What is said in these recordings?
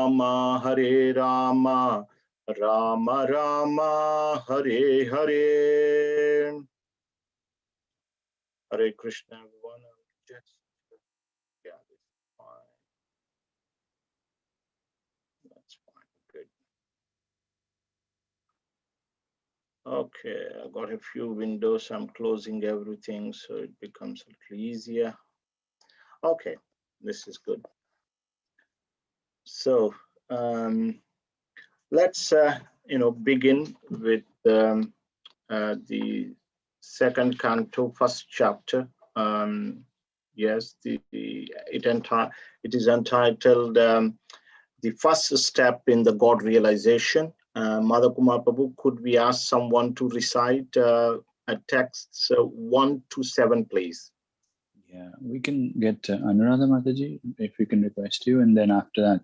Rama, Hare Rama, Rama Rama, Hare Hare. Hare Krishna, everyone. Just, yeah, that's fine. That's fine. Good. Okay, I got a few windows. I'm closing everything so it becomes a little easier. Okay, this is good. So let's begin with the second canto, first chapter. Yes, it is entitled "The First Step in the God Realization." Mother Kumar Prabhu, could we ask someone to recite a text 1 to 7, please? Yeah, we can get Anuradha Mataji, if we can request you, and then after that,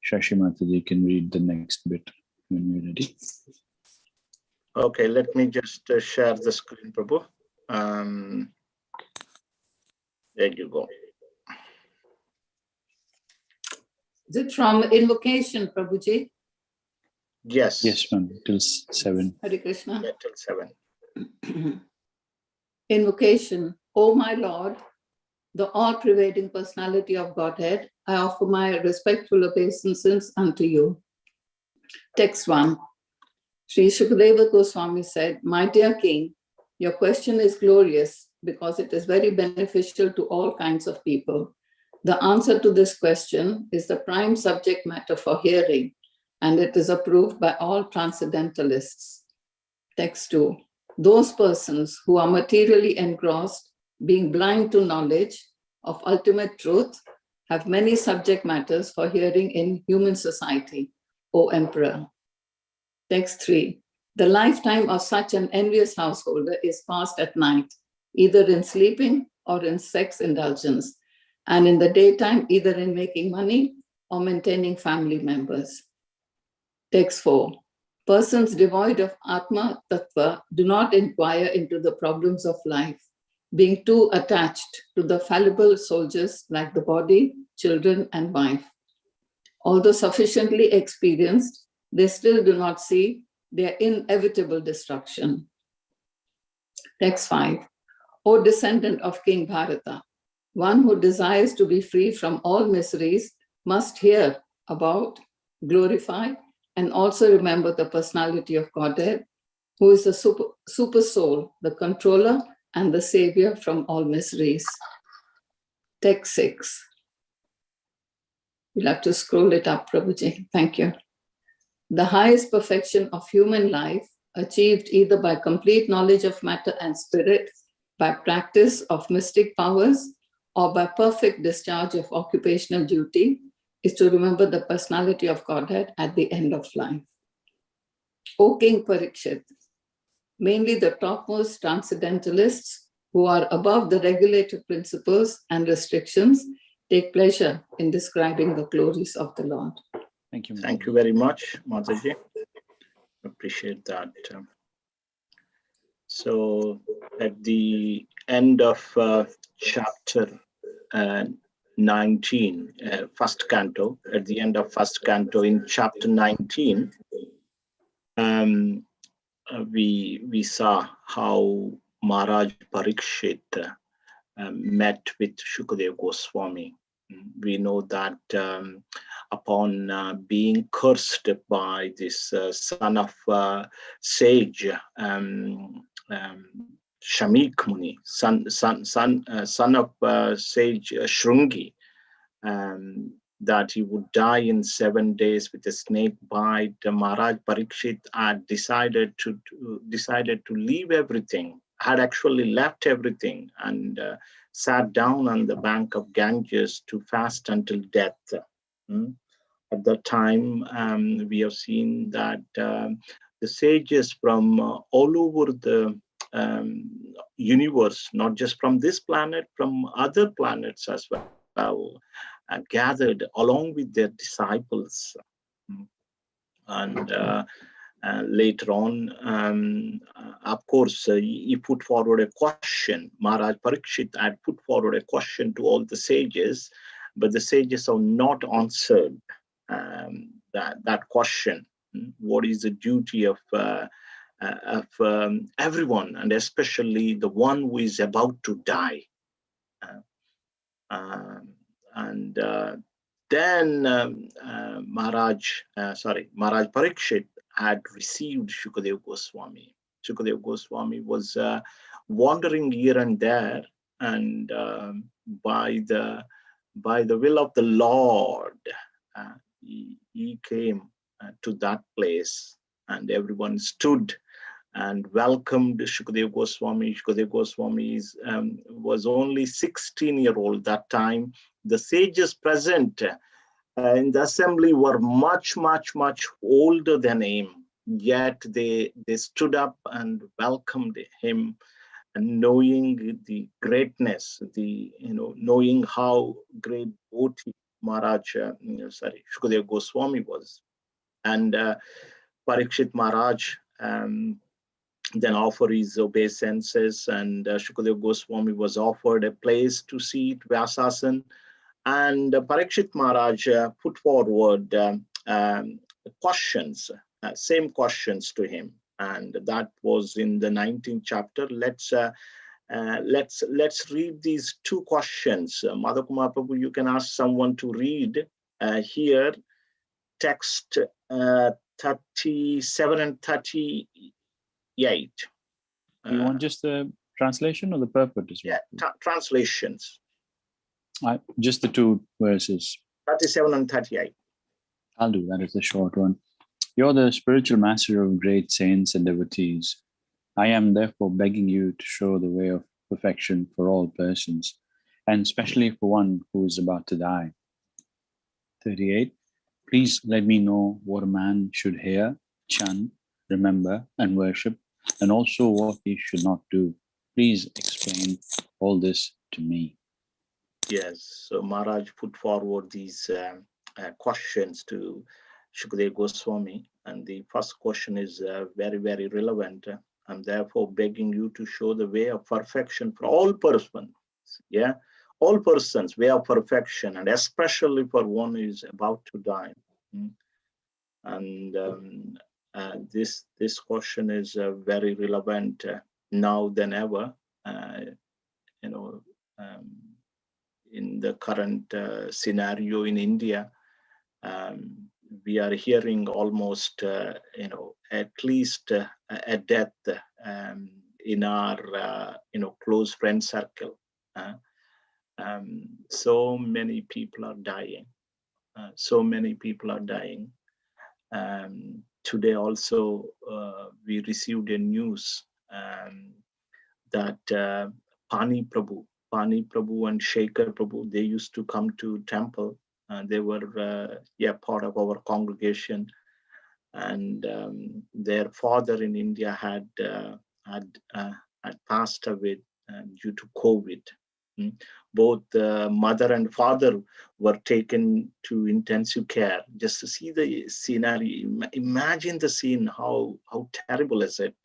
Shashi Mataji can read the next bit when we're ready. Okay, let me just share the screen, Prabhu. There you go. Is it from Invocation, Prabhuji? Yes. Yes, ma'am, till 7. Hare Krishna. Yeah, till 7. Invocation. O my Lord, the all-pervading personality of Godhead, I offer my respectful obeisances unto you. Text 1. Sri Shukadeva Goswami said, "My dear king, your question is glorious because it is very beneficial to all kinds of people. The answer to this question is the prime subject matter for hearing, and it is approved by all transcendentalists." Text 2. Those persons who are materially engrossed, being blind to knowledge of ultimate truth, have many subject matters for hearing in human society, O Emperor. Text 3. The lifetime of such an envious householder is passed at night, either in sleeping or in sex indulgence, and in the daytime, either in making money or maintaining family members. Text 4. Persons devoid of Atma Tattva do not inquire into the problems of life, being too attached to the fallible soldiers like the body, children, and wife. Although sufficiently experienced, they still do not see their inevitable destruction. Text 5. O descendant of King Bharata, one who desires to be free from all miseries must hear about, glorify, and also remember the personality of Godhead, who is the super soul, the controller, and the savior from all miseries. Text 6. You'll have to scroll it up, Prabhuji. Thank you. The highest perfection of human life, achieved either by complete knowledge of matter and spirit, by practice of mystic powers, or by perfect discharge of occupational duty, is to remember the personality of Godhead at the end of life. O King Parikshit, mainly the topmost transcendentalists who are above the regulative principles and restrictions take pleasure in describing the glories of the Lord. Thank you. Thank you very much, Mataji. Appreciate that. So at the end of chapter 19, first canto, at the end of first canto in chapter 19, we saw how Maharaj Parikshit met with Shukadeva Goswami. We know that upon being cursed by this son of sage, Shamik Muni, son of sage Shrungi, that he would die in 7 days with a snake bite, Maharaj Parikshit had decided to leave everything, had actually left everything, and sat down on the bank of Ganges to fast until death. At that time, we have seen that the sages from all over the universe, not just from this planet, from other planets as well, gathered along with their disciples. And later on, of course, he put forward a question. Maharaj Parikshit had put forward a question to all the sages, but the sages have not answered. that question. What is the duty of everyone, and especially the one who is about to die? Then Maharaj Parikshit had received Shukadev Goswami. Shukadev Goswami was wandering here and there, and by the will of the Lord, he came to that place, and everyone stood and welcomed Shukadev Goswami. Shukadev Goswami was only 16-year-old that time. The sages present in the assembly were much older than him, yet they stood up and welcomed him, and knowing the greatness, knowing how great devotee Shukadev Goswami was. And Parikshit Maharaj then offered his obeisances, and Shukadev Goswami was offered a place to seat, Vyasasan, and Parikshit Maharaj put forward questions, same questions to him, and that was in the 19th chapter. Let's read these two questions. Madhav Kumar Prabhu, you can ask someone to read here, text 37 and 38. You want just the translation or the purport as well? Yeah, translations. Just the two verses. 37 and 38. I'll do that. It's a short one. You're the spiritual master of great saints and devotees. I am therefore begging you to show the way of perfection for all persons, and especially for one who is about to die. 38. Please let me know what a man should hear, chant, remember, and worship, and also what he should not do. Please explain all this to me. Yes, so Maharaj put forward these questions to Shukadev Goswami, and the first question is very relevant. I'm therefore begging you to show the way of perfection for all persons. Yeah, all persons, way of perfection, and especially for one who is about to die. And this question is very relevant now than ever. In the current scenario in India, we are hearing almost, at least a death in our, close friend circle. So many people are dying. Today also, we received a news that Pani Prabhu and Shekhar Prabhu, they used to come to temple. They were part of our congregation, and their father in India had passed away due to COVID. Both mother and father were taken to intensive care. Just to see the scenario, imagine the scene. How terrible is it?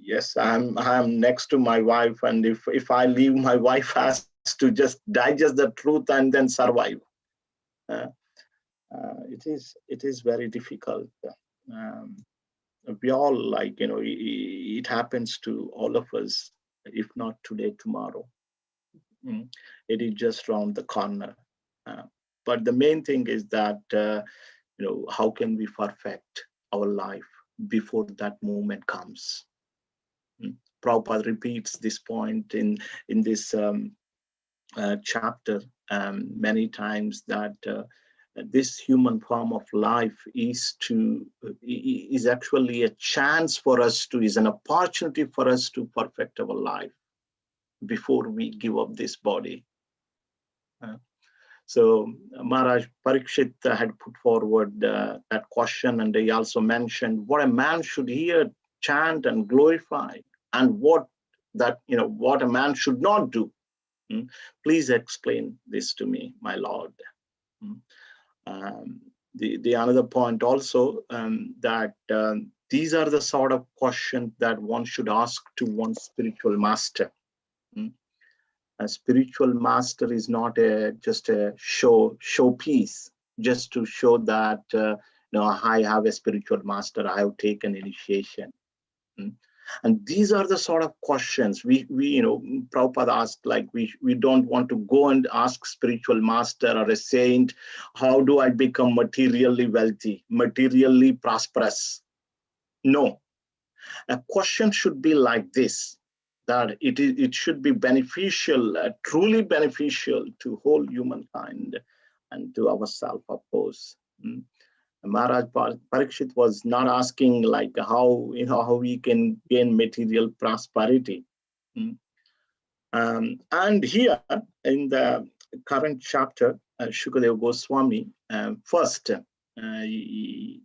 Yes, I'm next to my wife, and if I leave, my wife has to just digest the truth and then survive. It is very difficult. We all it happens to all of us, if not today, tomorrow. It is just around the corner. But the main thing is that how can we perfect our life before that moment comes? Prabhupada repeats this point in this chapter many times, that this human form of life is actually a chance for us to, is an opportunity for us to perfect our life before we give up this body. So Maharaj Parikshit had put forward that question, and he also mentioned what a man should hear, chant, and glorify, and what a man should not do. Please explain this to me, my Lord. The another point also, that these are the sort of questions that one should ask to one's spiritual master. A spiritual master is not just a showpiece. just to show that I have a spiritual master, I have taken initiation. And these are the sort of questions we Prabhupada asked, like we don't want to go and ask spiritual master or a saint, how do I become materially wealthy, materially prosperous? No, a question should be like this, that it should be beneficial, truly beneficial to whole humankind and to ourselves, of course. Maharaj Parikshit was not asking like how we can gain material prosperity. And here in the current chapter, Shukadeva Goswami first he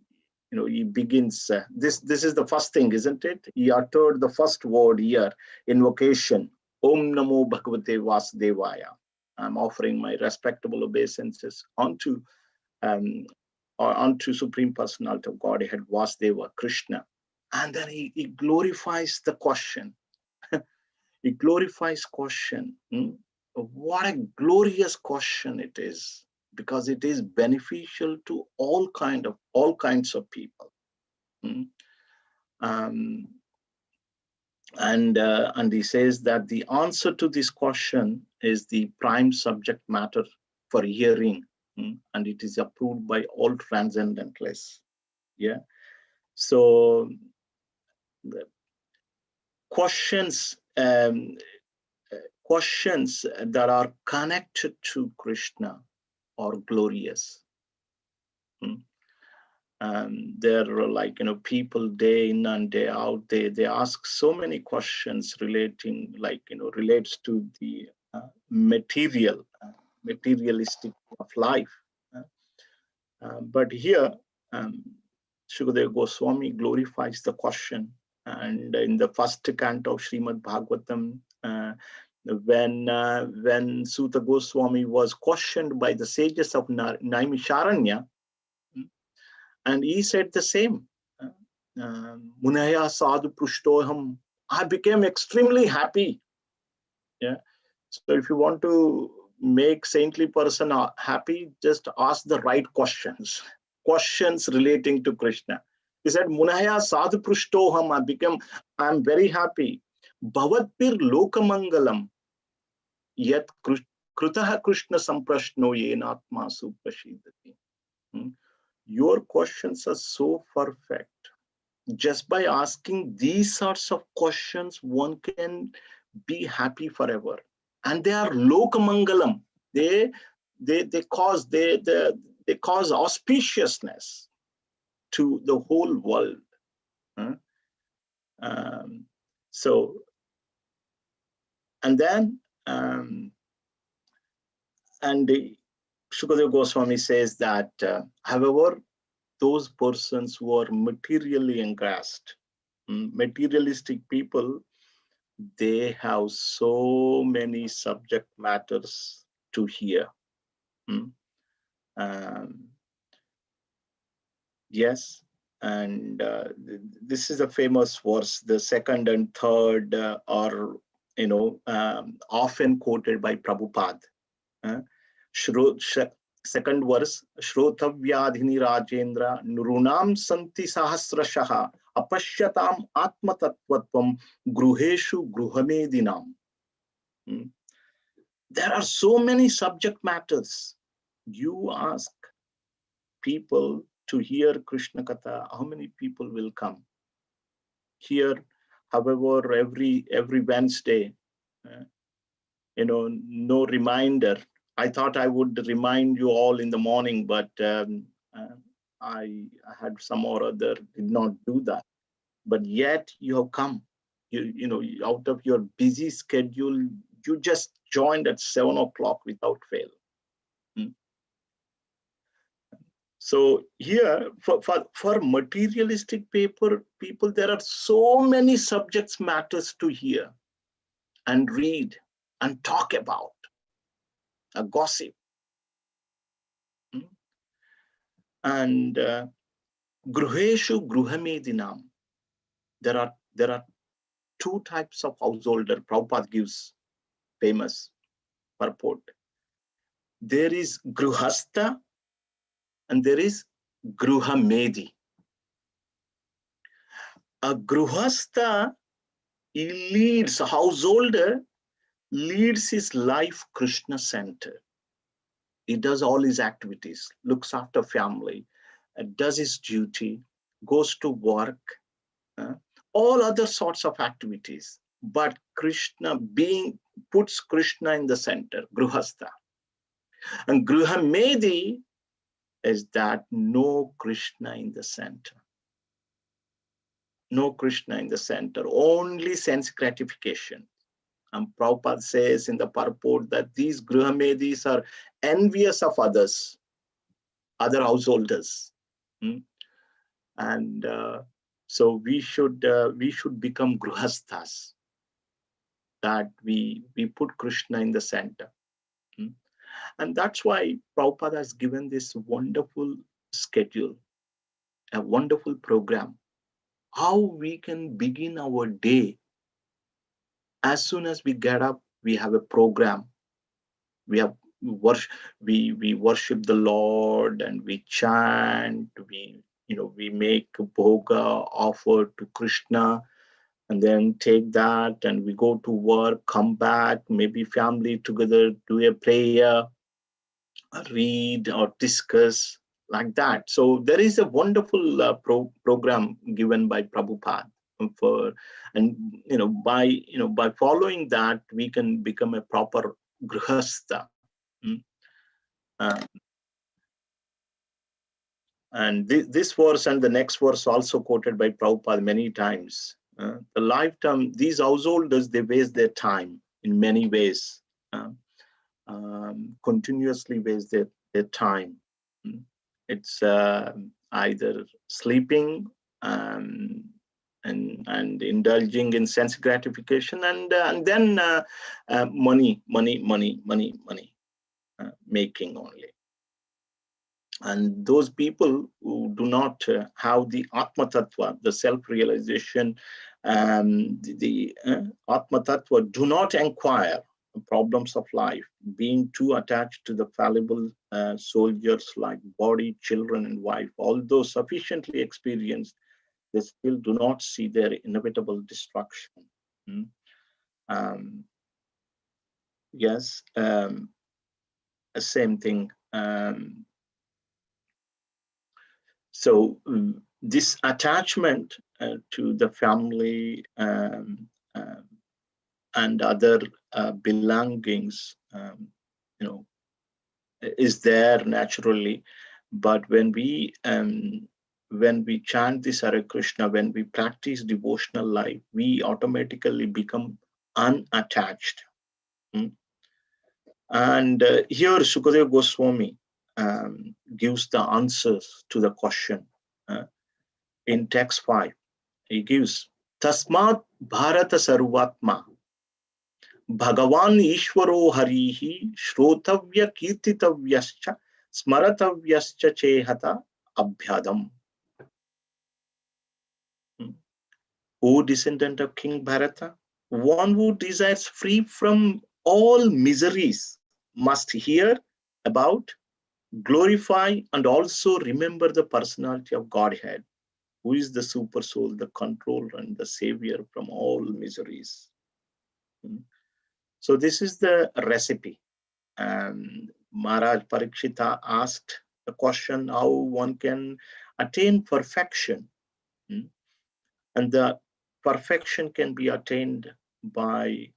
begins. This is the first thing, isn't it? He uttered the first word here, invocation. Om Namo Bhagavate Vasudevaya. I'm offering my respectable obeisances unto Supreme Personality of Godhead, Vasudeva, Krishna. And then he glorifies the question. He glorifies question. What a glorious question it is, because it is beneficial to all kinds of people. And he says that the answer to this question is the prime subject matter for hearing, and it is approved by all transcendentalists. Yeah. So the questions that are connected to Krishna are glorious. There are like people day in and day out, they ask so many questions relating relates to the materialistic of life. But here Shukadeva Goswami glorifies the question. And in the first canto of Srimad Bhagavatam, when Suta Goswami was questioned by the sages of Naimisharanya, and he said the same. Munaya sadhu prushtoham. I became extremely happy. Yeah. So if you want to make saintly person happy, just ask the right questions. Questions relating to Krishna. He said, Munaya sadhu prushtoham. I'm very happy. Bhavatpir lokamangalam. Yat krutaha Krishna samprashno yenatma suprashidati. Your questions are so perfect. Just by asking these sorts of questions, one can be happy forever. And they are lokamangalam. They cause auspiciousness to the whole world. So, and then Shukadeva Goswami says that, however, those persons who are materially engrossed, materialistic people, they have so many subject matters to hear. Yes, and this is a famous verse. The second and third are, often quoted by Prabhupada. Second verse, Shrotavyadhini Rajendra Nurunam Santi Sahasrashaha Apashyatam Atmatattvatvam Gruheshu Gruhamedinam. There are so many subject matters. You ask people to hear Krishna Katha, how many people will come? Here, however, every Wednesday, no reminder. I thought I would remind you all in the morning, but I had some or other, did not do that. But yet you have come, out of your busy schedule, you just joined at 7 o'clock without fail. So here, for materialistic people, there are so many subjects matters to hear and read and talk about. A gossip. And Gruheshu Gruhamedinam. There are two types of householder. Prabhupada gives famous purport. There is Gruhastha and there is Gruha Medi. A Gruhastha, he leads, a householder leads his life Krishna center. He does all his activities, looks after family, does his duty, goes to work, all other sorts of activities. But Krishna puts Krishna in the center, Gruhastha. And Gruha Medi is that no Krishna in the center. No Krishna in the center, only sense gratification. And Prabhupada says in the purport that these Gruhamedis are envious of others, other householders. And so we should become Gruhasthas, that we put Krishna in the center. And that's why Prabhupada has given this wonderful schedule, a wonderful program, how we can begin our day. As soon as we get up, we have a program. We worship the Lord, and we chant. We make bhoga offer to Krishna, and then take that, and we go to work, come back, maybe family together, do a prayer, read or discuss, like that. So there is a wonderful program given by Prabhupada by following that, we can become a proper grihastha. And this verse and the next verse also quoted by Prabhupada many times. The lifetime, these householders, they waste their time in many ways, continuously waste their time. It's either sleeping and indulging in sense gratification, and then money making only. And those people who do not have the Atma Tattva, the self-realization, the Atma Tattva, do not inquire the problems of life, being too attached to the fallible soldiers like body, children, and wife. Although sufficiently experienced, they still do not see their inevitable destruction. Yes, same thing. So this attachment to the family and other belongings, is there naturally. But when we chant this Hare Krishna, when we practice devotional life, we automatically become unattached. And here Sukadeva Goswami gives the answers to the question in text 5. He gives, Tasmat Bharata Sarvatma Bhagavan Ishwaro Harihi Shrotavya Kirtitavyascha Smaratavyascha Chehata Abhyadam. O descendant of King Bharata, one who desires free from all miseries must hear about, glorify, and also remember the personality of Godhead, who is the super soul, the controller, and the savior from all miseries. So this is the recipe. Maharaj Parikshita asked the question how one can attain perfection. And the perfection can be attained by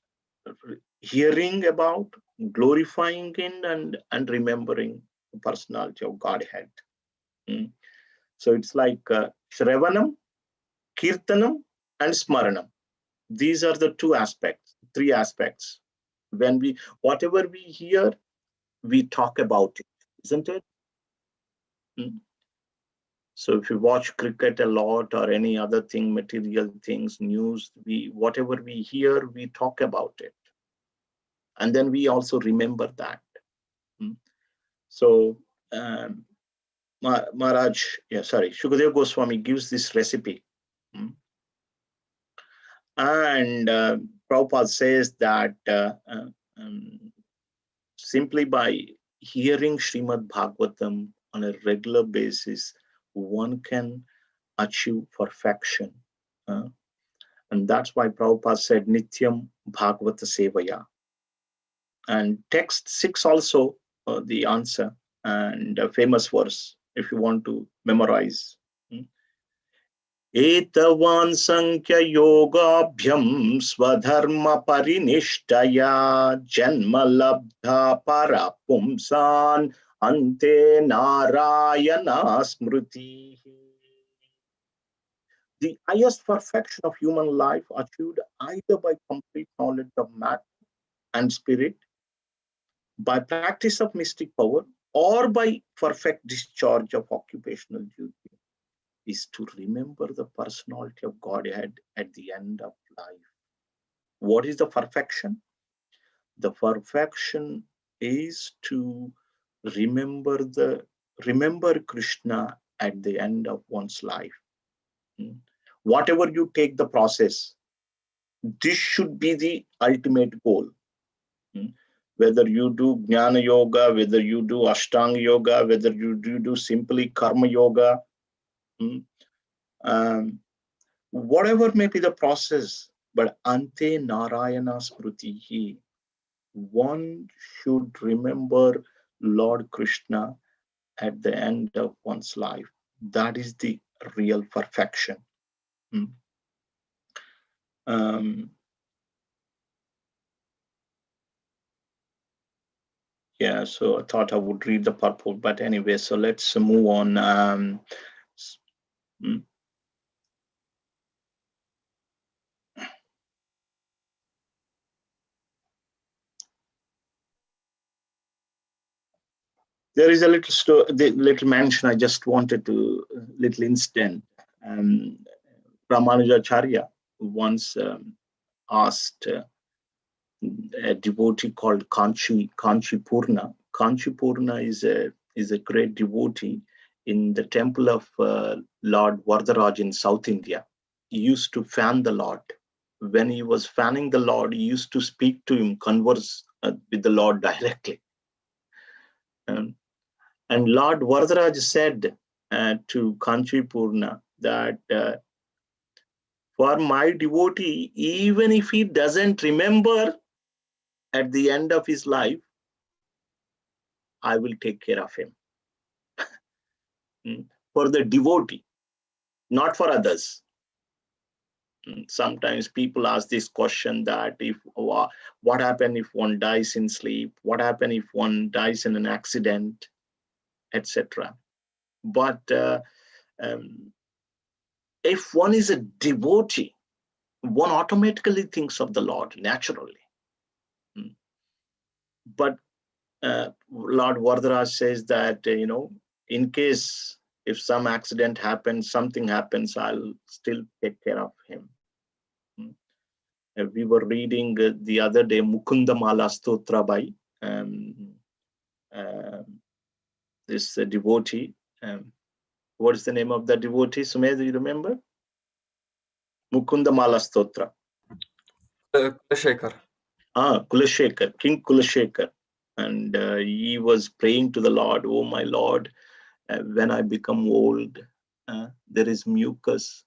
hearing about, glorifying in, and remembering the personality of Godhead. So it's like Shravanam, Kirtanam, and Smaranam. These are the three aspects. When whatever we hear, we talk about it, isn't it? So if you watch cricket a lot or any other thing, material things, news, whatever we hear, we talk about it. And then we also remember that. So Shukadeva Goswami gives this recipe. And Prabhupada says that simply by hearing Srimad Bhagavatam on a regular basis, one can achieve perfection. And that's why Prabhupada said Nityam Bhagavata Sevaya. And text 6 also the answer, and a famous verse if you want to memorize. Etavan Sankhya Yogabhyam Swadharma Parinishtaya Janma Labdha Parapumsan Ante Narayana Smriti. The highest perfection of human life achieved either by complete knowledge of matter and spirit, by practice of mystic power, or by perfect discharge of occupational duty, is to remember the personality of Godhead at the end of life. What is the perfection? The perfection is to remember Krishna at the end of one's life. Whatever you take the process, this should be the ultimate goal. Whether you do Jnana Yoga, whether you do Ashtanga Yoga, whether you do simply Karma Yoga, whatever may be the process, but Ante Narayana Smritihi, one should remember Lord Krishna at the end of one's life. That is the real perfection. Yeah, so I thought I would read the purport, but anyway, so let's move on. There is a little story, the little mention I just wanted to, little incident. Ramanujacharya once asked a devotee called Kanchi Purna. Kanchi Purna is a great devotee in the temple of Lord Varadaraj in South India. He used to fan the Lord. When he was fanning the Lord, he used to speak to him, converse with the Lord directly. And Lord Varadaraj said to Kanchi Purna that for my devotee, even if he doesn't remember at the end of his life, I will take care of him. For the devotee, not for others. Sometimes people ask this question that what happens if one dies in sleep? What happens if one dies in an accident, etc. But if one is a devotee, one automatically thinks of the Lord naturally. But Lord Varadaraj says that, in case if some accident happens, something happens, I'll still take care of him. We were reading the other day Mukunda Mala Stotra by this devotee. What is the name of the devotee? Sumedh, do you remember? Mukunda Mala Stotra. Kulashekar. Kulashekar, King Kulashekar. And he was praying to the Lord, oh my Lord, when I become old, there is mucus.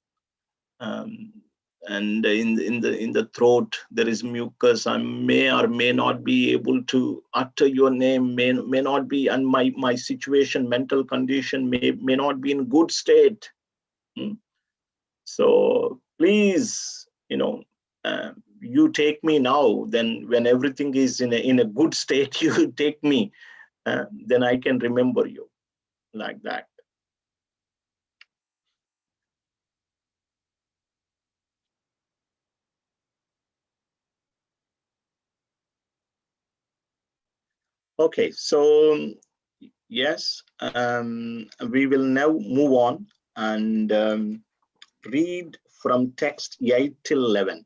And in the throat there is mucus. I may or may not be able to utter your name, may not be, and my situation, mental condition may not be in good state. So please, you take me now. Then when everything is in a good state, you take me. Then I can remember you, like that. Okay, so yes, we will now move on and read from text 8 till 11.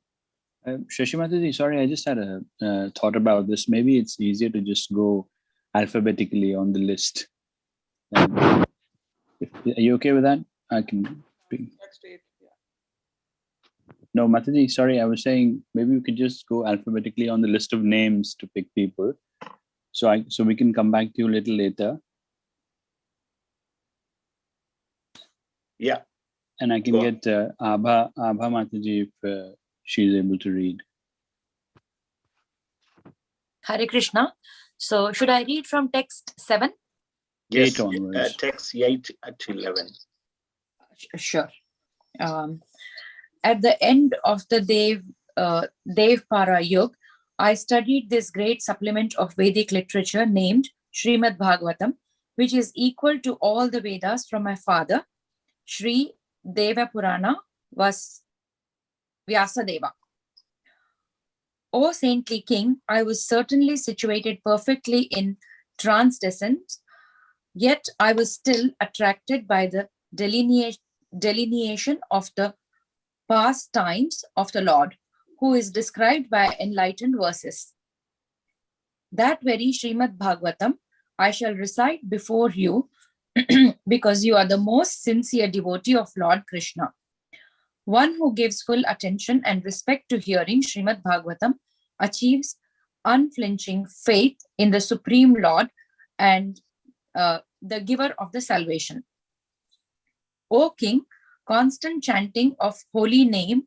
Shashimataji, sorry, I just had a thought about this. Maybe it's easier to just go alphabetically on the list. Are you okay with that? I can speak. No, Mataji, sorry, I was saying maybe we could just go alphabetically on the list of names to pick people. So we can come back to you a little later. Yeah. And I can Go get Abha Mataji if she's able to read. Hare Krishna. So should I read from text 7? Yes, 8 onwards. text 8 to 11. Sure. At the end of the Dev Para Yug, I studied this great supplement of Vedic literature named Srimad Bhagavatam, which is equal to all the Vedas from my father, Sri Deva Purana was Vyasadeva. O saintly king, I was certainly situated perfectly in transcendence, yet I was still attracted by the delineation of the pastimes of the Lord, who is described by enlightened verses. That very Srimad Bhagavatam I shall recite before you because you are the most sincere devotee of Lord Krishna. One who gives full attention and respect to hearing Srimad Bhagavatam achieves unflinching faith in the Supreme Lord and the giver of the salvation. O King, constant chanting of holy name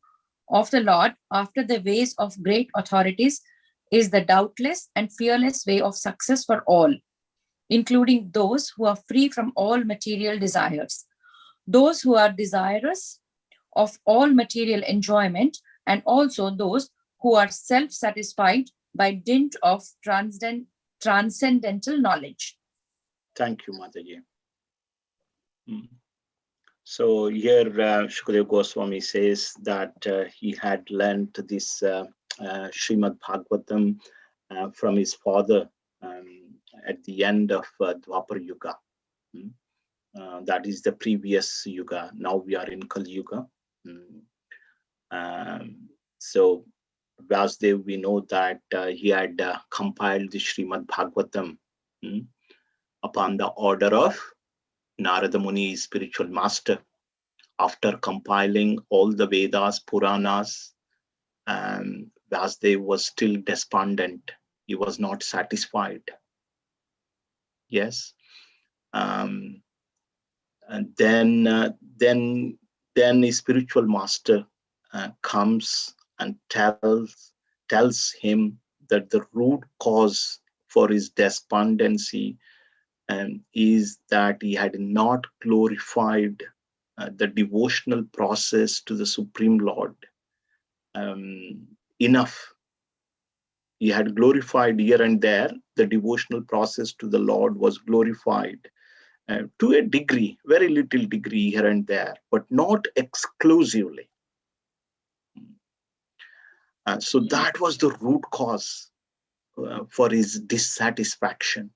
of the Lord after the ways of great authorities is the doubtless and fearless way of success for all, including those who are free from all material desires, those who are desirous of all material enjoyment, and also those who are self-satisfied by dint of transcendental knowledge. Thank you, Mataji. So here Shukadeva Goswami says that he had learnt this Srimad Bhagavatam from his father at the end of Dwapar Yuga. That is the previous Yuga. Now we are in Kali Yuga. So Vasudev, we know that he had compiled the Srimad Bhagavatam upon the order of Narada Muni, spiritual master. After compiling all the Vedas, Puranas, Vasudev was still despondent. He was not satisfied. Yes. And then his spiritual master comes and tells him that the root cause for his despondency is that he had not glorified the devotional process to the Supreme Lord enough. He had glorified here and there. The devotional process to the Lord was glorified to a degree, very little degree here and there, but not exclusively. So that was the root cause for his dissatisfaction.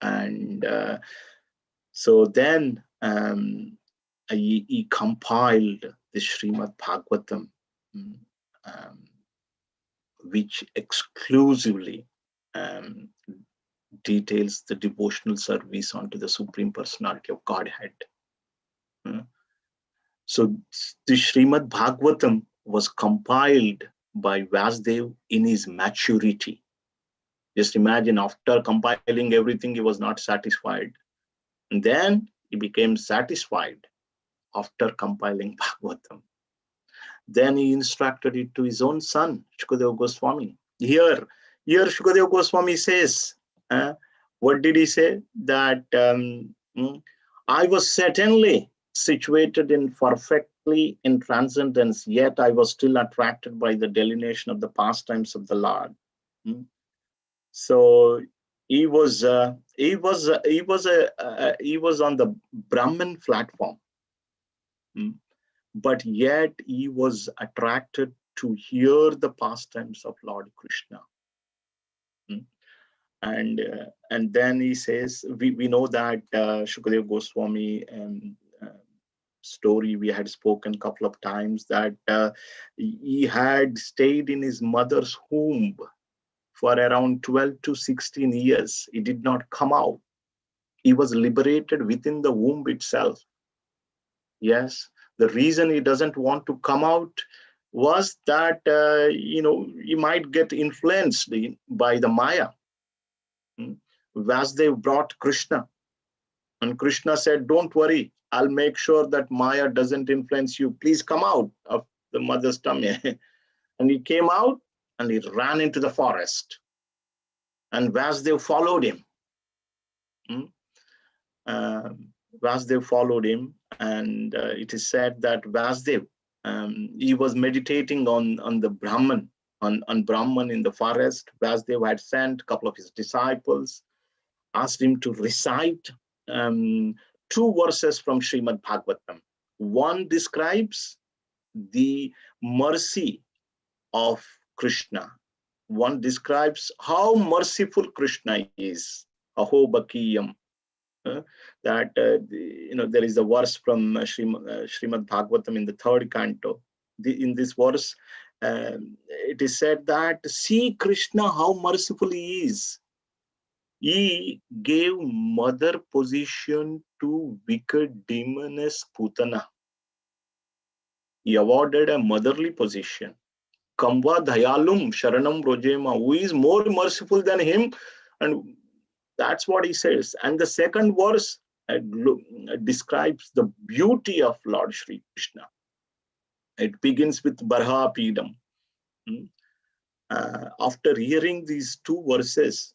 And so then he compiled the Srimad Bhagavatam, which exclusively details the devotional service unto the Supreme Personality of Godhead. So the Srimad Bhagavatam was compiled by Vasudev in his maturity. Just imagine, after compiling everything, he was not satisfied. And then he became satisfied after compiling Bhagavatam. Then he instructed it to his own son, Shukadeva Goswami. Here Shukadeva Goswami says, what did he say? That I was certainly situated in perfectly in transcendence, yet I was still attracted by the delineation of the pastimes of the Lord. So he was on the Brahman platform, but yet he was attracted to hear the pastimes of Lord Krishna. And then he says, we know that Shukadeva Goswami story we had spoken a couple of times, that he had stayed in his mother's womb for around 12 to 16 years. He did not come out. He was liberated within the womb itself. Yes, the reason he doesn't want to come out was that he might get influenced by the Maya. Vasudev brought Krishna. And Krishna said, don't worry, I'll make sure that Maya doesn't influence you. Please come out of the mother's tummy. And he came out and he ran into the forest. And Vasudev followed him. Vasudev followed him, and it is said that Vasudev, he was meditating on the Brahman, on Brahman in the forest. Vasudev had sent a couple of his disciples, asked him to recite two verses from Srimad Bhagavatam. One describes the mercy of Krishna. One describes how merciful Krishna is. Aho Bakiyam. That there is a verse from Srimad Bhagavatam in the 3rd canto. In this verse, it is said that, see Krishna, how merciful he is. He gave mother position to wicked demoness Putana. He awarded a motherly position. Kamva Dayalum Sharanam Rojema, who is more merciful than him? And that's what he says. And the second verse describes the beauty of Lord Sri Krishna. It begins with Barha Pidam. After hearing these two verses,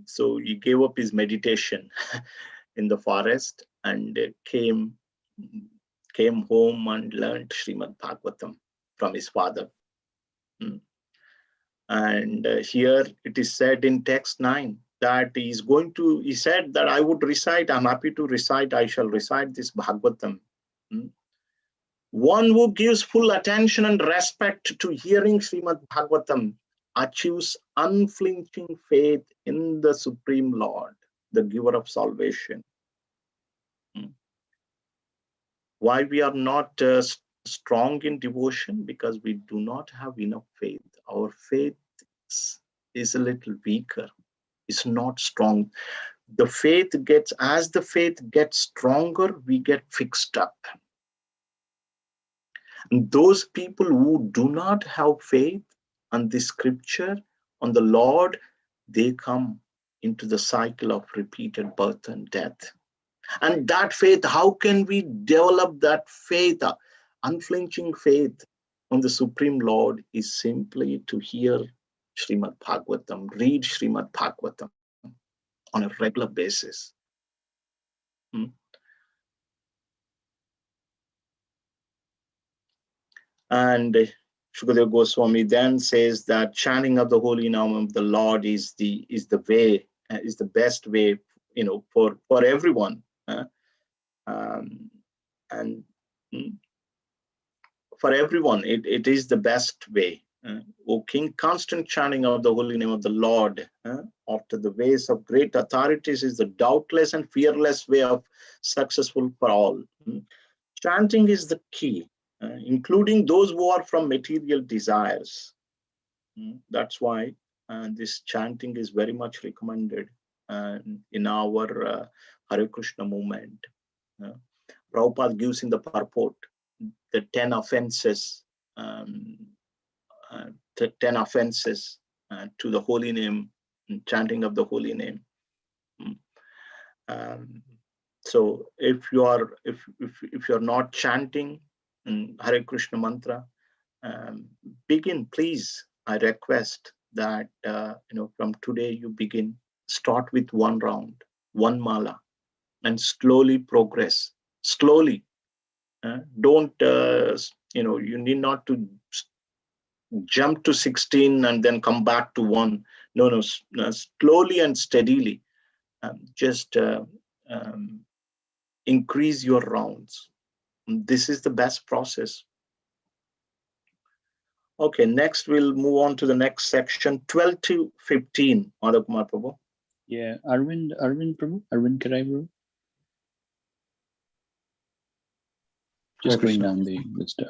so he gave up his meditation in the forest and came home and learned Srimad Bhagavatam from his father. And here it is said in text 9 that he said that I would recite, I'm happy to recite, I shall recite this Bhagavatam. One who gives full attention and respect to hearing Srimad Bhagavatam achieves unflinching faith in the Supreme Lord, the giver of salvation. Why we are not strong in devotion? Because we do not have enough faith. Our faith is a little weaker. It's not strong. As the faith gets stronger, we get fixed up. And those people who do not have faith on the scripture, on the Lord, they come into the cycle of repeated birth and death. And that faith, how can we develop that faith, unflinching faith on the Supreme Lord, is simply to hear Srimad Bhagavatam, read Srimad Bhagavatam on a regular basis. And Shukadeva Goswami then says that chanting of the holy name of the Lord is the way, is the best way, for everyone. And for everyone, it is the best way. O King, constant chanting of the holy name of the Lord after the ways of great authorities is the doubtless and fearless way of successful for all. Chanting is the key, including those who are from material desires. That's why this chanting is very much recommended in our Hare Krishna movement. Prabhupada gives in the purport the 10 offenses, to the holy name, chanting of the holy name. So if you're not chanting Hare Krishna mantra, begin, please. I request that from today you begin. Start with one round, one mala, and slowly progress. Slowly. Don't you need not to jump to 16 and then come back to 1. No, slowly and steadily. Just increase your rounds. This is the best process. Okay, next we'll move on to the next section, 12 to 15. Madhav Kumar Prabhu. Yeah, Arvind Prabhu, Arvind Karai Prabhu. Just going down the list.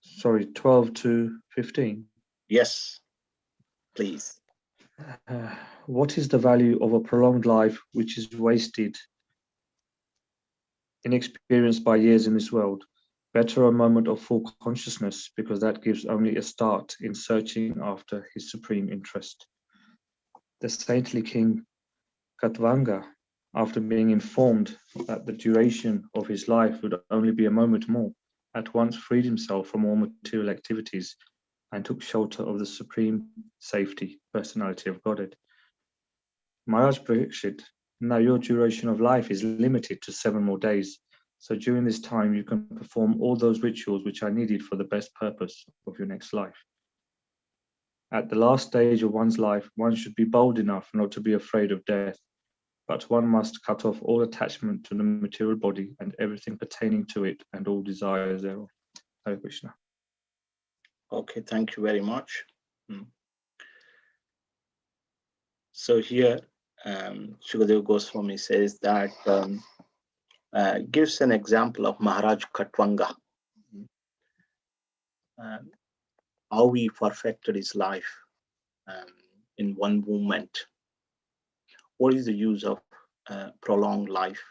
Sorry, 12 to 15. Yes, please. What is the value of a prolonged life which is wasted, inexperienced by years in this world? Better a moment of full consciousness, because that gives only a start in searching after his supreme interest. The saintly king Katvanga, after being informed that the duration of his life would only be a moment more, at once freed himself from all material activities and took shelter of the supreme safety personality of Godhead. Maharaj Parikshit, now your duration of life is limited to 7 more days. So during this time, you can perform all those rituals which are needed for the best purpose of your next life. At the last stage of one's life, one should be bold enough not to be afraid of death, but one must cut off all attachment to the material body and everything pertaining to it and all desires thereof. Hare Krishna. Okay, thank you very much. So here, Shukadeva Goswami says that gives an example of Maharaj Katvanga, how he perfected his life in one moment. What is the use of prolonged life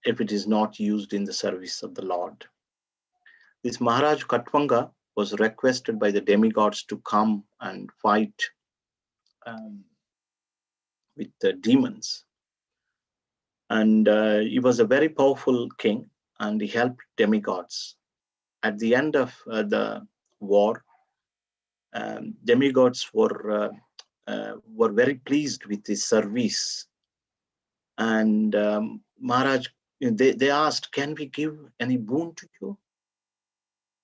if it is not used in the service of the Lord? This Maharaj Katvanga was requested by the demigods to come and fight with the demons. And he was a very powerful king, and he helped demigods. At the end of the war, demigods were very pleased with his service. And Maharaj, they asked, can we give any boon to you?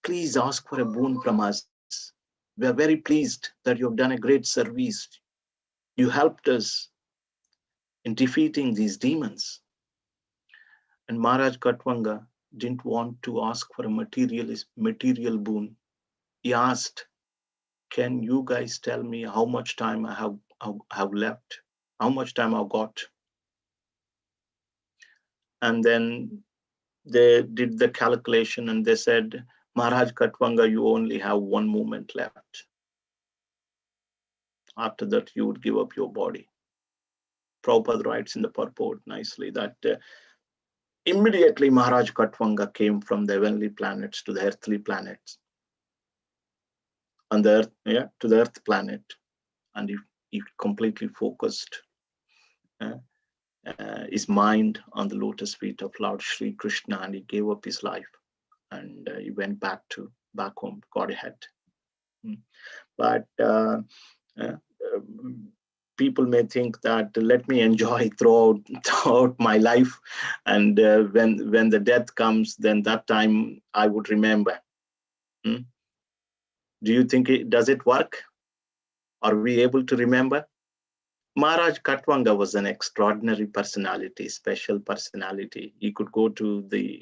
Please ask for a boon from us. We are very pleased that you have done a great service. You helped us in defeating these demons. And Maharaj Katvanga didn't want to ask for a material boon. He asked, can you guys tell me how much time I have left? How much time I've got? And then they did the calculation and they said, Maharaj Katvanga, you only have 1 moment left. After that, you would give up your body. Prabhupada writes in the purport nicely that immediately Maharaj Katvanga came from the heavenly planets to the earthly planets, on the earth, to the earth planet, and he completely focused his mind on the lotus feet of Lord Sri Krishna, and he gave up his life, and he went back home, Godhead. But people may think that let me enjoy throughout my life, and when the death comes, then that time I would remember. Do you think does it work? Are we able to remember? Maharaj Katvanga was an extraordinary personality, special personality. He could go to the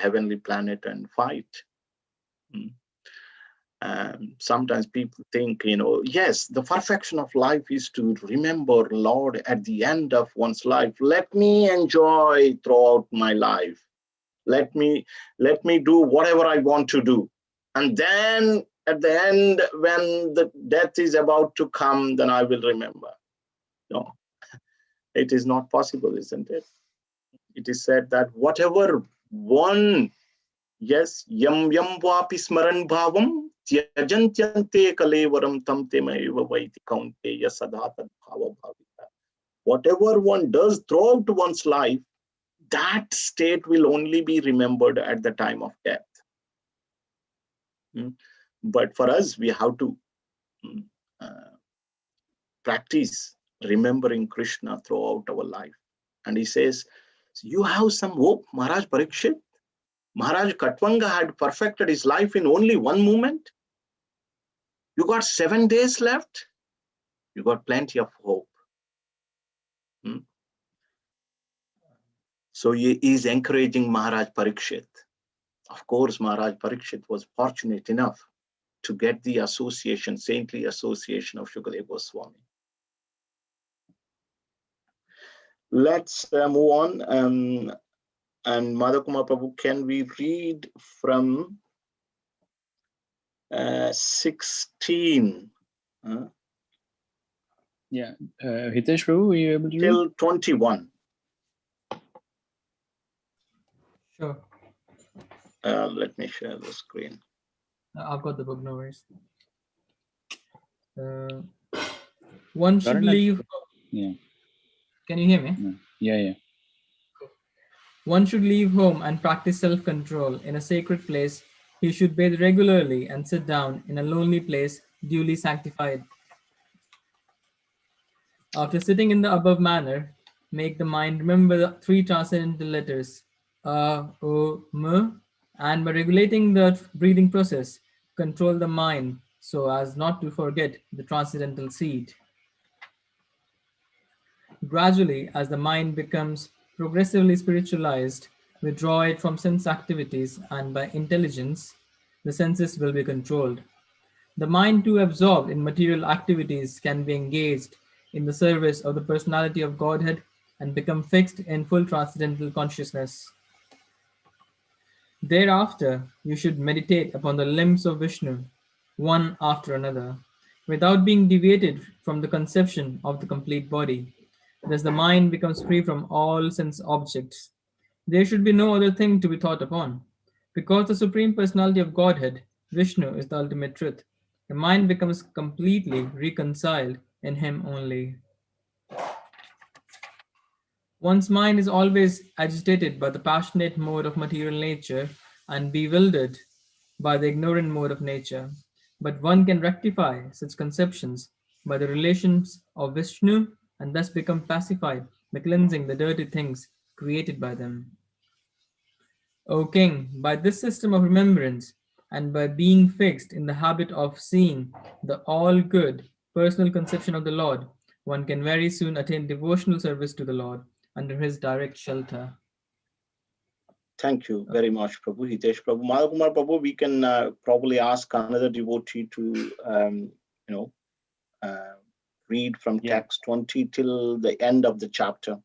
heavenly planet and fight. Sometimes people think, yes, the perfection of life is to remember Lord at the end of one's life. Let me enjoy throughout my life. Let me do whatever I want to do. And then at the end, when the death is about to come, then I will remember. No, it is not possible, isn't it? It is said that whatever one, yes, yam vapi smaran bhavam tyajantyante kalevaram tam temaiva vaiti kaunteya sadhata bhava bhavita. Whatever one does throughout one's life, that state will only be remembered at the time of death. But for us, we have to practice remembering Krishna throughout our life. And he says, you have some hope, Maharaj Parikshit. Maharaj Katvanga had perfected his life in only 1 moment. You got 7 days left. You got plenty of hope. So he is encouraging Maharaj Parikshit. Of course, Maharaj Parikshit was fortunate enough to get the association, saintly association of Shukadeva Goswami. Let's move on. And Madhakumar Prabhu, can we read from 16? Yeah, Hitesh Prabhu, are you able to read? Till 21. Sure. Let me share the screen. I've got the book, no worries. One should Karan, leave. yeah, Can you hear me? yeah. One should leave home and practice self-control in a sacred place. He should bathe regularly and sit down in a lonely place, duly sanctified. After sitting in the above manner, make the mind remember the three transcendental letters A, O, M, and by regulating the breathing process, control the mind so as not to forget the transcendental seed. Gradually, as the mind becomes progressively spiritualized, withdraw it from sense activities, and by intelligence, the senses will be controlled. The mind, too absorbed in material activities, can be engaged in the service of the personality of Godhead and become fixed in full transcendental consciousness. Thereafter, you should meditate upon the limbs of Vishnu, one after another, without being deviated from the conception of the complete body. Thus, the mind becomes free from all sense objects. There should be no other thing to be thought upon. Because the Supreme Personality of Godhead, Vishnu, is the ultimate truth, the mind becomes completely reconciled in Him only. One's mind is always agitated by the passionate mode of material nature and bewildered by the ignorant mode of nature. But one can rectify such conceptions by the relations of Vishnu and thus become pacified by cleansing the dirty things created by them. O King, by this system of remembrance and by being fixed in the habit of seeing the all good personal conception of the Lord, one can very soon attain devotional service to the Lord under his direct shelter. Thank you very much, Prabhu. Hitesh Prabhu. Madhakumar Prabhu, we can probably ask another devotee to, read from text 20 till the end of the chapter.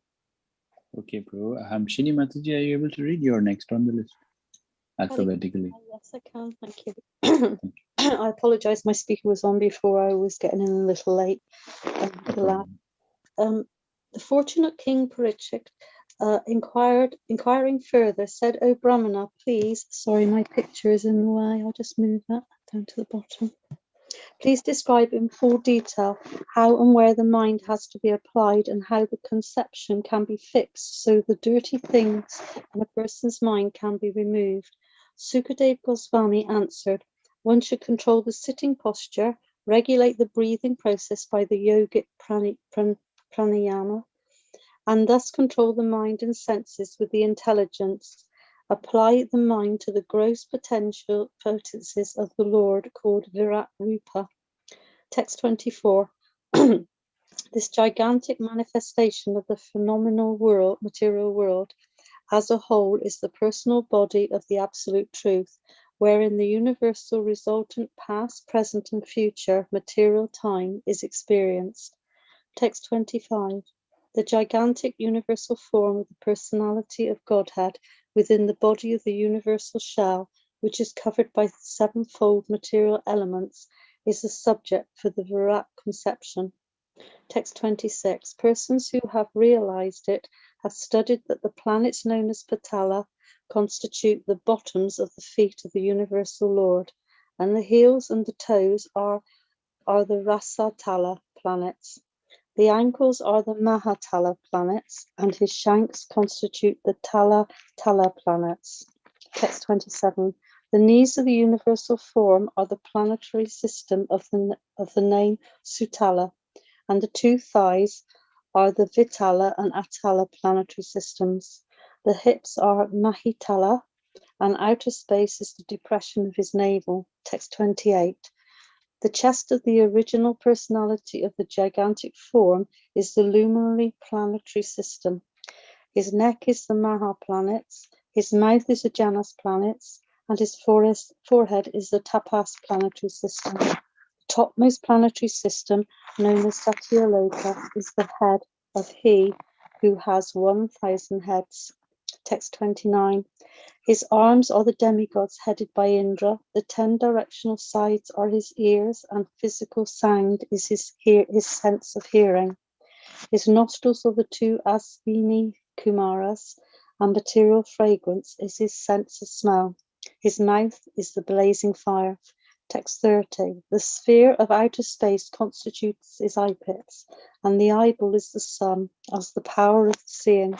Okay, bro. Shini Mataji, are you able to read your next on the list alphabetically? Yes, I can. Thank you. I apologize. My speaker was on before. I was getting in a little late. The fortunate King Parikshit inquiring further, said, "O Brahmana, please," sorry, my picture is in the way. I'll just move that down to the bottom. "Please describe in full detail how and where the mind has to be applied and how the conception can be fixed so the dirty things in a person's mind can be removed." Sukadev Goswami answered, "One should control the sitting posture, regulate the breathing process by the yogic pranayama, and thus control the mind and senses with the intelligence. Apply the mind to the gross potencies of the Lord called Virat Rupa." Text 24. This gigantic manifestation of the phenomenal world, material world, as a whole is the personal body of the absolute truth, wherein the universal resultant past, present, and future material time is experienced. Text 25. The gigantic universal form of the personality of Godhead within the body of the universal shell, which is covered by the sevenfold material elements, is the subject for the Virat conception. Text 26. Persons who have realized it have studied that the planets known as Patala constitute the bottoms of the feet of the universal Lord, and the heels and the toes are the Rasatala planets. The ankles are the Mahatala planets, and his shanks constitute the Tala planets. Text 27. The knees of the universal form are the planetary system of the name Sutala, and the two thighs are the Vitala and Atala planetary systems. The hips are Mahitala, and outer space is the depression of his navel. Text 28. The chest of the original personality of the gigantic form is the luminary planetary system. His neck is the Maha planets, his mouth is the Janas planets, and his forehead is the Tapas planetary system. The topmost planetary system, known as Satyaloka, is the head of he who has 1,000 heads. Text 29. His arms are the demigods headed by Indra. The 10 directional sides are his ears, and physical sound is his sense of hearing. His nostrils are the 2 Asvini Kumaras, and material fragrance is his sense of smell. His mouth is the blazing fire. Text 30. The sphere of outer space constitutes his eye pits, and the eyeball is the sun, as the power of seeing.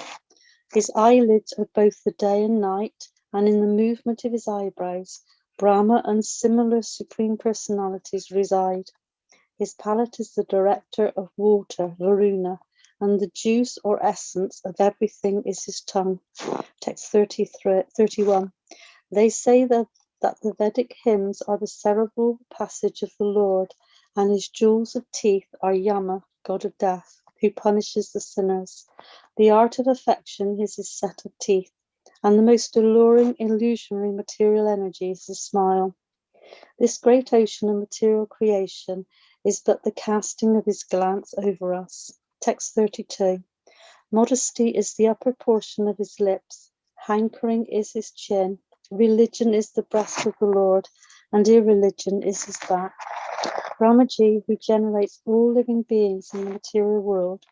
His eyelids are both the day and night, and in the movement of his eyebrows, Brahma and similar supreme personalities reside. His palate is the director of water, Varuna, and the juice or essence of everything is his tongue. Text 31. They say that the Vedic hymns are the cerebral passage of the Lord, and his jewels of teeth are Yama, god of death, who punishes the sinners. The art of affection is his set of teeth, and the most alluring, illusionary material energy is his smile. This great ocean of material creation is but the casting of his glance over us. Text 32. Modesty is the upper portion of his lips, hankering is his chin, religion is the breast of the Lord, and irreligion is his back. Brahmaji, who generates all living beings in the material world,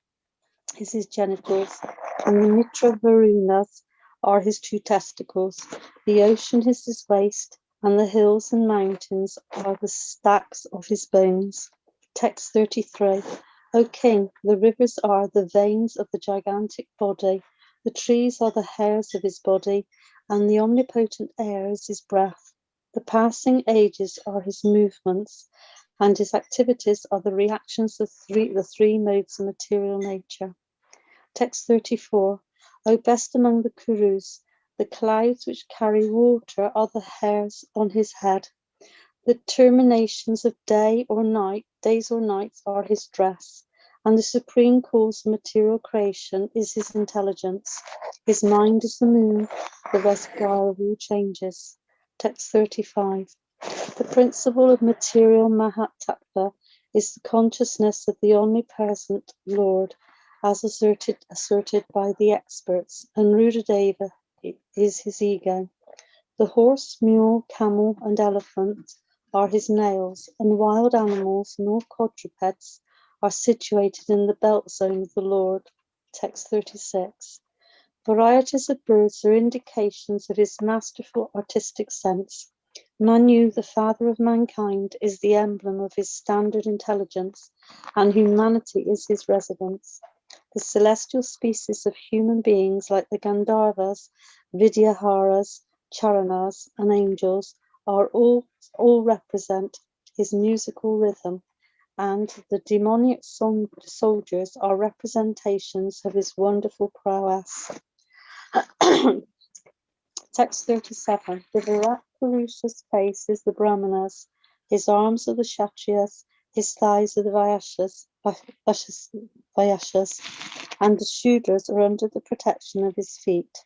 is his genitals, and the Mitra Varunas are his two testicles. The ocean is his waist, and the hills and mountains are the stacks of his bones. Text 33. O king, the rivers are the veins of the gigantic body, the trees are the hairs of his body, and the omnipotent air is his breath. The passing ages are his movements, and his activities are the reactions of the three modes of material nature. Text 34. O best among the Kurus, the clouds which carry water are the hairs on his head. The terminations of days or nights are his dress, and the supreme cause of material creation is his intelligence. His mind is the moon, the reservoir of all changes. Text 35. The principle of material Mahat Tattva is the consciousness of the omnipresent Lord, as asserted by the experts, and Rudadeva is his ego. The horse, mule, camel, and elephant are his nails, and wild animals and all quadrupeds are situated in the belt zone of the Lord. Text 36. Varieties of birds are indications of his masterful artistic sense. Manu, the father of mankind, is the emblem of his standard intelligence, and humanity is his residence. The celestial species of human beings, like the Gandharvas, Vidyaharas, Charanas, and angels, are all represent his musical rhythm, and the demoniac soldiers are representations of his wonderful prowess. Text 37. The Virat Purusha's face is the Brahmanas, his arms are the Kshatriyas, his thighs are the Vaishyas, and the Shudras are under the protection of his feet.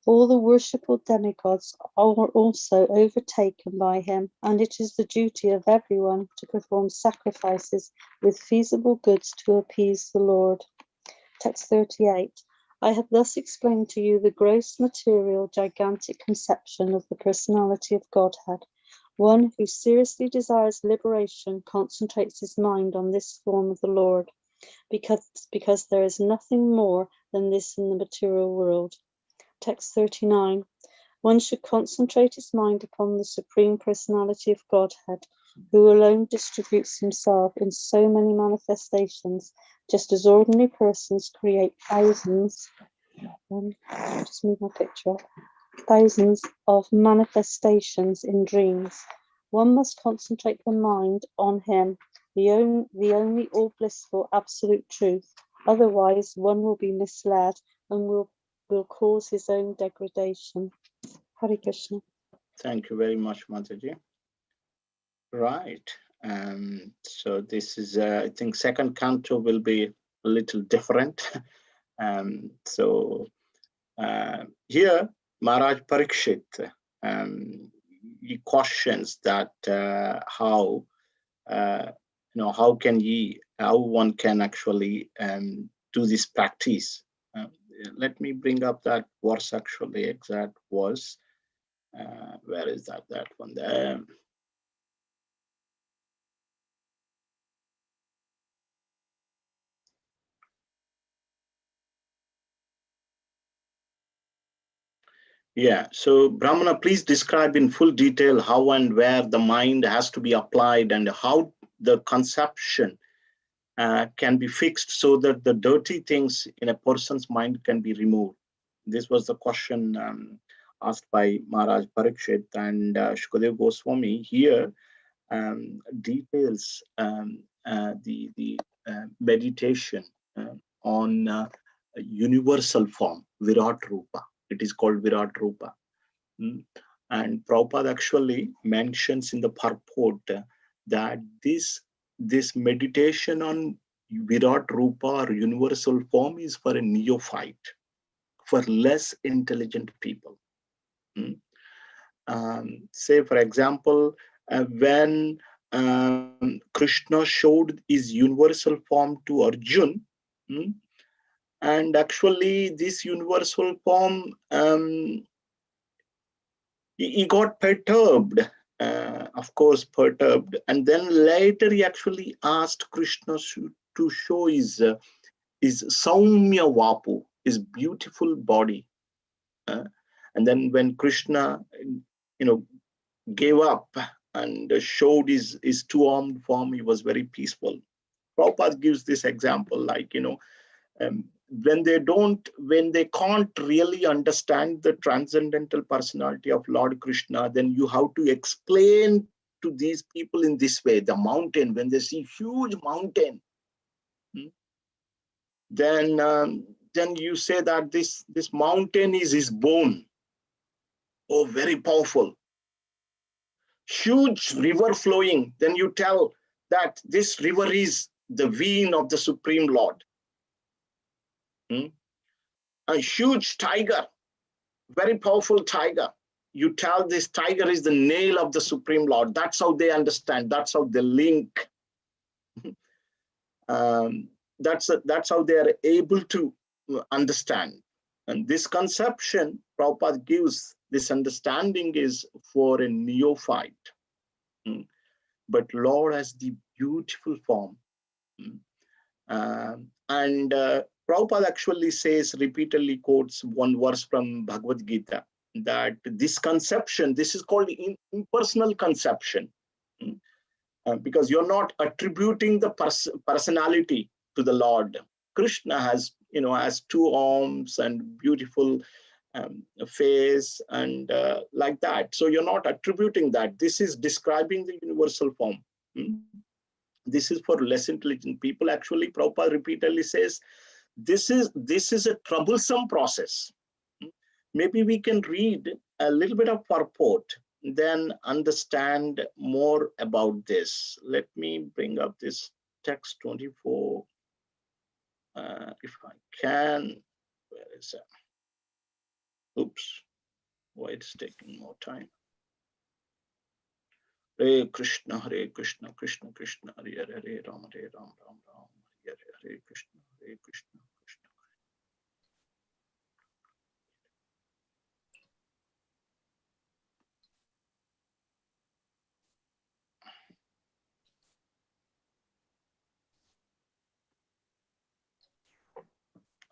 All the worshipful demigods are also overtaken by him, and it is the duty of everyone to perform sacrifices with feasible goods to appease the Lord. Text 38. I have thus explained to you the gross material gigantic conception of the personality of Godhead. One who seriously desires liberation concentrates his mind on this form of the Lord, because there is nothing more than this in the material world. Text 39. One should concentrate his mind upon the Supreme Personality of Godhead, who alone distributes himself in so many manifestations, just as ordinary persons create thousands. Just move my picture up. Thousands of manifestations in dreams. One must concentrate the mind on him, the only all blissful absolute truth. Otherwise, one will be misled and will cause his own degradation. Hare Krishna. Thank you very much, Mataji. Right. So this is, I think, second canto will be a little different. Here, Maharaj Parikshit, he cautions that how one can actually do this practice. Let me bring up that verse, actually, exact verse. Where is that one there? Yeah, so Brahmana, please describe in full detail how and where the mind has to be applied and how the conception can be fixed so that the dirty things in a person's mind can be removed. This was the question asked by Maharaj Parikshit, and Shukadev Goswami here details the meditation on a universal form, Virat Rupa. It is called Virat Rupa. And Prabhupada actually mentions in the purport that this meditation on Virat Rupa or universal form is for a neophyte, for less intelligent people. Say, for example, when Krishna showed his universal form to Arjun, and actually this universal form, he got perturbed, of course, perturbed. And then later he actually asked Krishna to show his Saumya Vapu, his beautiful body. And then when Krishna, gave up and showed his two-armed form, he was very peaceful. Prabhupada gives this example, like, when they can't really understand the transcendental personality of Lord Krishna, then you have to explain to these people in this way. The mountain, when they see huge mountain, then you say that this mountain is his bone. Oh, very powerful. Huge river flowing, then you tell that this river is the vein of the Supreme Lord. A huge tiger, very powerful tiger. You tell this tiger is the nail of the Supreme Lord. That's how they understand. That's how they link. That's how they are able to understand. And this conception, Prabhupada gives, this understanding is for a neophyte. But Lord has the beautiful form. And Prabhupada actually says, repeatedly quotes one verse from Bhagavad Gita, that this conception, this is called impersonal conception, because you're not attributing the personality to the Lord. Krishna has, has two arms and beautiful face and like that. So you're not attributing that. This is describing the universal form. This is for less intelligent people. Actually, Prabhupada repeatedly says, this is a troublesome process. Maybe we can read a little bit of purport, then understand more about this. Let me bring up this text 24, if I can. Where is it? Oops, why it's taking more time. Hare Krishna, Krishna Krishna, Hare Hare, Ram Hare Ram, Ram Ram, Hare Hare, Krishna, Krishna.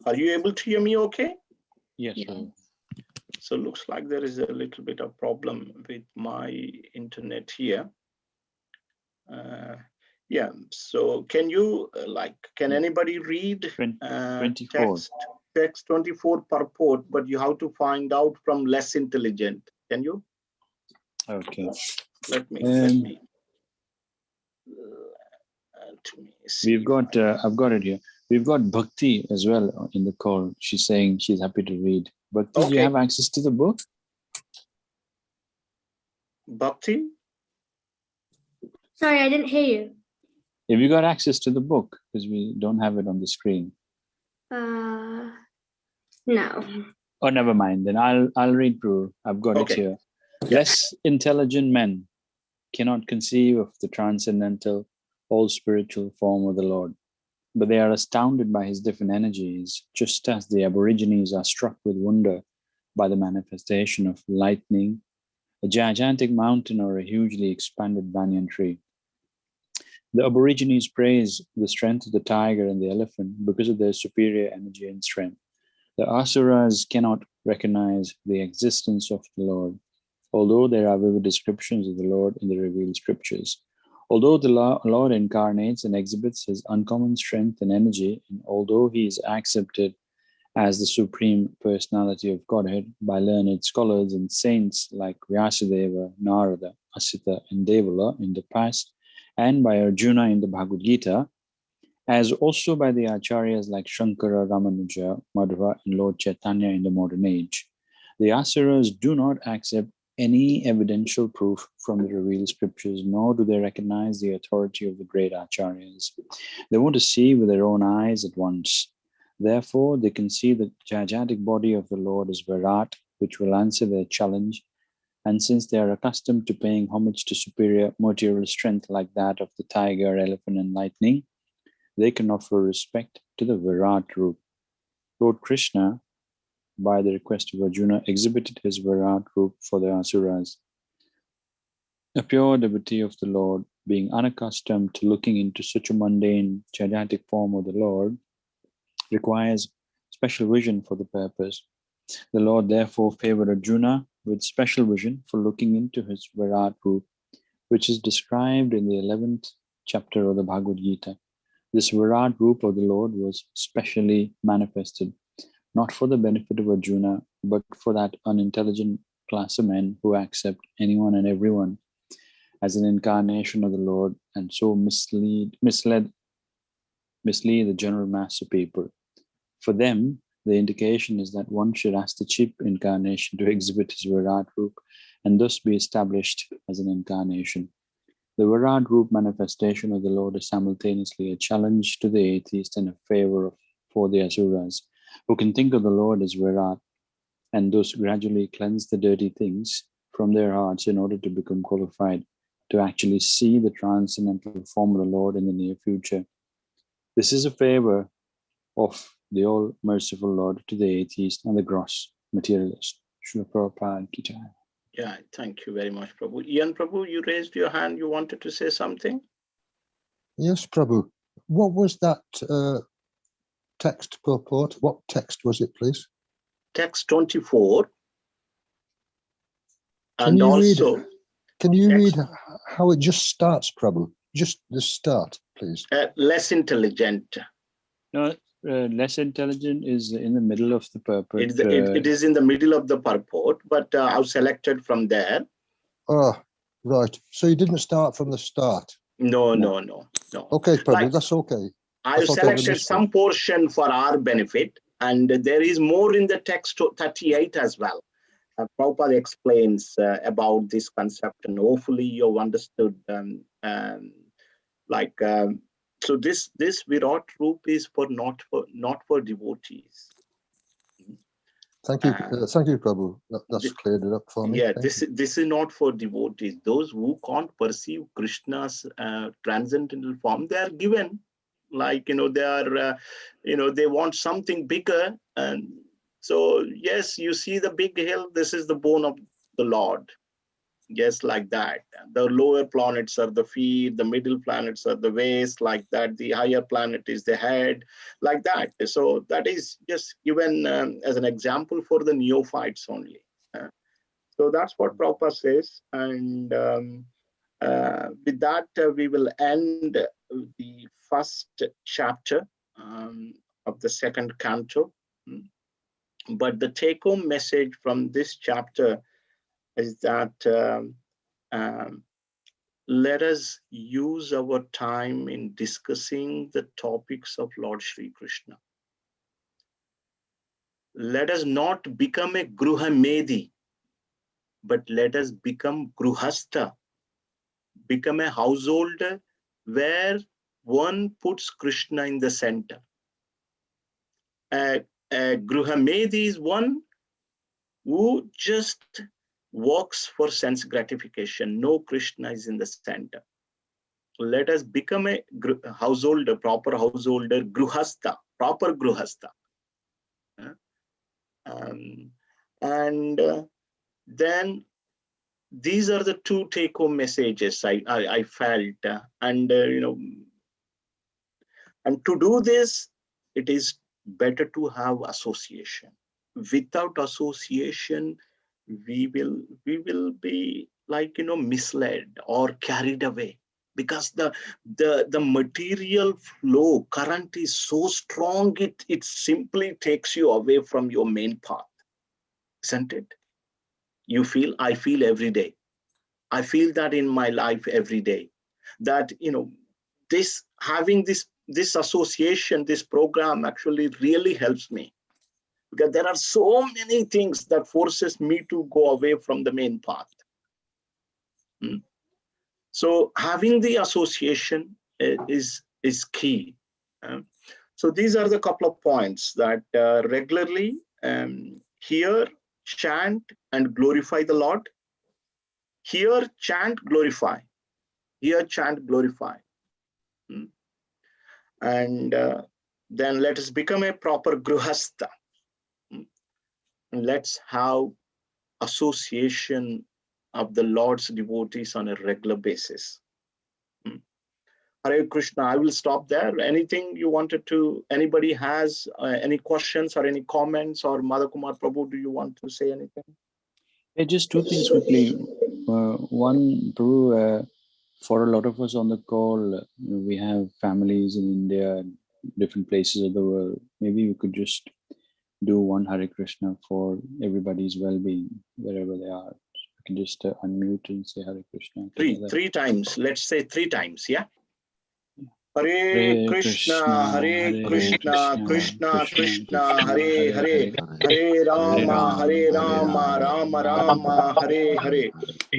Are you able to hear me okay? Yes. Yeah. So looks like there is a little bit of problem with my internet here. Yeah, so can you, can anybody read 24. text 24 purport, but you have to find out from less intelligent. Can you? Okay. Let me see. We've got, I've got it here. We've got Bhakti as well in the call. She's saying she's happy to read. Bhakti, do you have access to the book? Bhakti? Sorry, I didn't hear you. Have you got access to the book? Because we don't have it on the screen. No. Oh, never mind. Then I'll read through. I've got it here. Yeah. Less intelligent men cannot conceive of the transcendental, all-spiritual form of the Lord, but they are astounded by his different energies, just as the Aborigines are struck with wonder by the manifestation of lightning, a gigantic mountain, or a hugely expanded banyan tree. The Aborigines praise the strength of the tiger and the elephant because of their superior energy and strength. The Asuras cannot recognize the existence of the Lord. Although there are vivid descriptions of the Lord in the revealed scriptures, although the Lord incarnates and exhibits his uncommon strength and energy, and although he is accepted as the supreme personality of Godhead by learned scholars and saints like Vyasadeva, Narada, Asita, and Devala in the past, and by Arjuna in the Bhagavad Gita, as also by the Acharyas like Shankara, Ramanuja, Madhva, and Lord Chaitanya in the modern age, the Asuras do not accept any evidential proof from the revealed scriptures, nor do they recognize the authority of the great Acharyas. They want to see with their own eyes at once. Therefore, they can see the gigantic body of the Lord as Virat, which will answer their challenge. And since they are accustomed to paying homage to superior material strength like that of the tiger, elephant, and lightning, they can offer respect to the Virat Roop. Lord Krishna, by the request of Arjuna, exhibited his Virat Roop for the Asuras. A pure devotee of the Lord, being unaccustomed to looking into such a mundane, gigantic form of the Lord, requires special vision for the purpose. The Lord therefore favored Arjuna with special vision for looking into his Virat Roop, which is described in the 11th chapter of the Bhagavad Gita. This Virat Roop of the Lord was specially manifested, not for the benefit of Arjuna, but for that unintelligent class of men who accept anyone and everyone as an incarnation of the Lord and so mislead the general mass of people. For them, the indication is that one should ask the cheap incarnation to exhibit his Virat Roop and thus be established as an incarnation. The Virat Roop manifestation of the Lord is simultaneously a challenge to the atheist and a favor for the Asuras, who can think of the Lord as Virat and thus gradually cleanse the dirty things from their hearts in order to become qualified to actually see the transcendental form of the Lord in the near future. This is a favor of the all-merciful Lord to the atheist and the gross materialist. Srila Prabhupada Ki Jai. Yeah, thank you very much, Prabhu. Ian, Prabhu, you raised your hand. You wanted to say something? Yes, Prabhu. What was that text purport? What text was it, please? Text 24. Can And you also, read how it just starts, Prabhu? Just the start, please. Less intelligent. No, less intelligent is in the middle of the purport. It is in the middle of the purport, but I've selected from there. Oh, right. So you didn't start from the start? No. Okay, Prabhu, that's okay. I've selected some portion for our benefit, and there is more in the text 38 as well. Prabhupada explains about this concept, and hopefully you've understood. So this Virat Roop is not for devotees. Thank you, Prabhu. That's cleared it up for me. Yeah, this is not for devotees. Those who can't perceive Krishna's transcendental form, they are given, like they are, they want something bigger, and so yes, you see the big hill. This is the bone of the Lord. Yes, like that. The lower planets are the feet, the middle planets are the waist, like that. The higher planet is the head, like that. So that is just given as an example for the neophytes only. So that's what Prabhupada says. And with that, we will end the first chapter of the second canto. But the take-home message from this chapter is that let us use our time in discussing the topics of Lord Shri Krishna. Let us not become a Gruhamedi, but let us become Gruhastha, become a householder where one puts Krishna in the center. A Gruhamedi is one who just works for sense gratification. No, Krishna is in the center. Let us become a householder, proper householder, Gruhastha, proper Gruhastha. Then these are the two take-home messages I felt, and to do this, it is better to have association. without association, we will be like, misled or carried away, because the material flow current is so strong, it simply takes you away from your main path, isn't it? I feel every day. I feel that in my life every day, that having this association, this program actually really helps me, because there are so many things that forces me to go away from the main path. So having the association is key. So these are the couple of points that regularly hear, chant, and glorify the Lord. Hear, chant, glorify. Hear, chant, glorify. And then let us become a proper gruhastha. And let's have association of the Lord's devotees on a regular basis. Hare Krishna. I will stop there. Anything you wanted to, anybody has any questions or any comments, or Madha Kumar Prabhu, do you want to say anything? Yeah, just two things quickly. One, Prabhu, for a lot of us on the call, we have families in India and different places of the world. Maybe we could just do one Hare Krishna for everybody's well-being, wherever they are. We can just unmute and say Hare Krishna. Three times. Let's say 3 times, yeah? Hare Krishna, Hare Krishna, Krishna Krishna, Hare Hare, Hare Rama, Rama Rama, Hare Hare.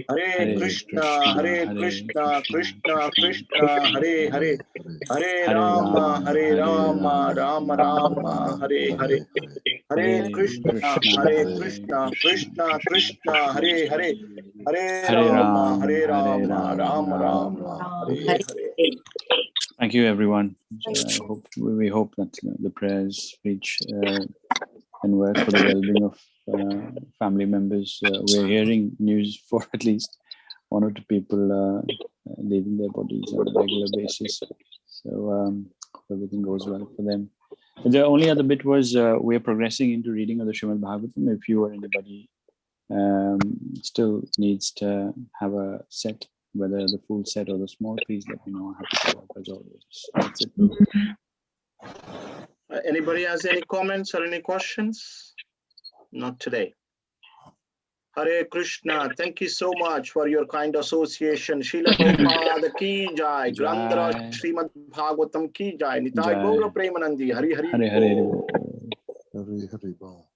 Hare Krishna, Krishna Krishna, Hare Hare, Hare Rama, Rama Rama, Hare Hare. Hare Krishna, Krishna Krishna, Hare Hare, Hare Rama, Rama Rama, Hare Hare. Thank you, everyone. We hope that the prayers reach and work for the well-being of family members. We're hearing news for at least 1 or 2 people leaving their bodies on a regular basis. So everything goes well for them. And the only other bit was we're progressing into reading of the Srimad Bhagavatam. If you or anybody still needs to have a set, whether the full set or the small, please let me know. I'm happy to help as always. That's it. Anybody has any comments or any questions? Not today. Hare Krishna. Thank you so much for your kind association. Srila Prabhupada ki jai. Grandhara Srimad Bhagavatam ki jai. Nitai Gaura Premanandi. Hari Hari. Hare Hare. Hare Hare Bol.